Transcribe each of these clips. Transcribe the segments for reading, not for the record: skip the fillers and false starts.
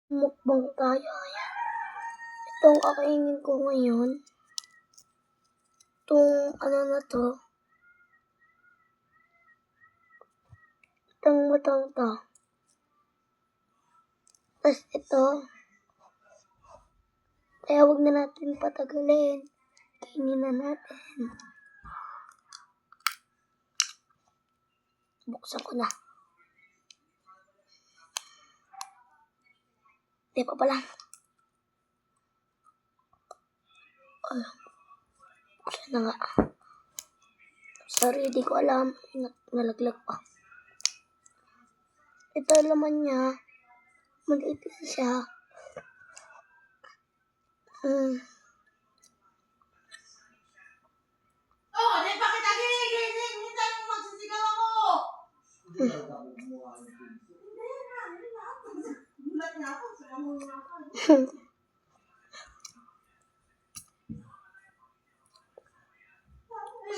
Mukbang tayo. Ayan. Itong kakainin ko ngayon. Itong ano na to. Itong butang to. Tapos ito. Kaya huwag na natin patagalin. Kainin na natin. Buksan ko na. Hindi pa pala. Ay, buksan na nga. Sorry, di ko alam. Nalaglag pa. Ito laman niya. Maliit siya. Di ba kita ginigising? Hintayin mo magsisigaw ako! Gulat niya ako.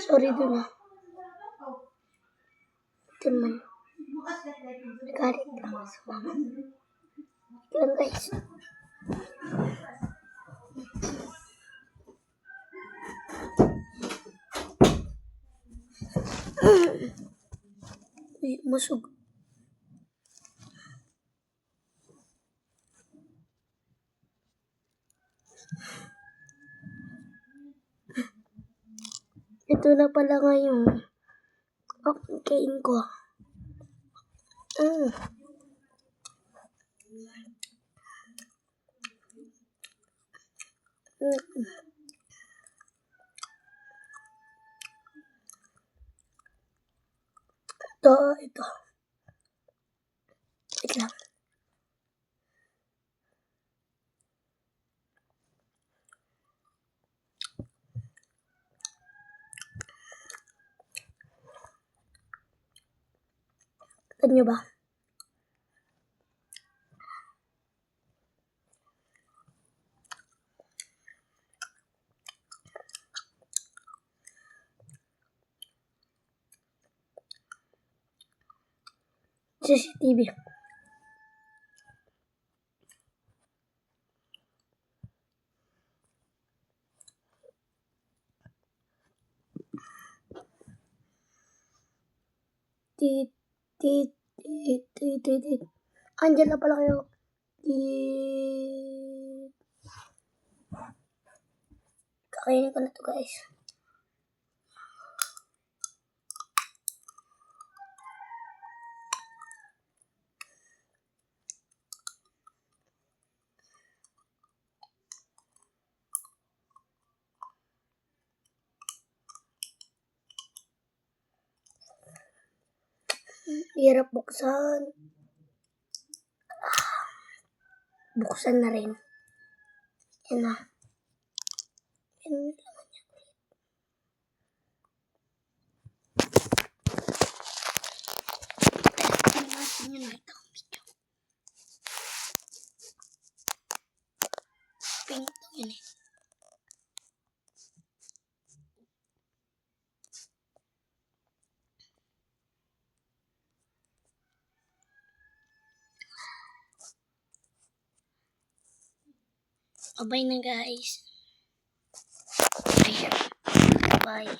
Sorry dun ah. Ito naman. Nagalit lang sa mama. Lang guys. Uy, masug. Ito na pala ngayon. Kain ko. Ito. Wait lang. Tignan nyo ba? CCTV. Andyan na pala kayo. Kakainin ko na to guys. Hirap buksan. Buksan na rin. Yan na. Yan yung laman niya ulit. Natin yun na ito. Pink to yun eh. Bye na guys. Bye.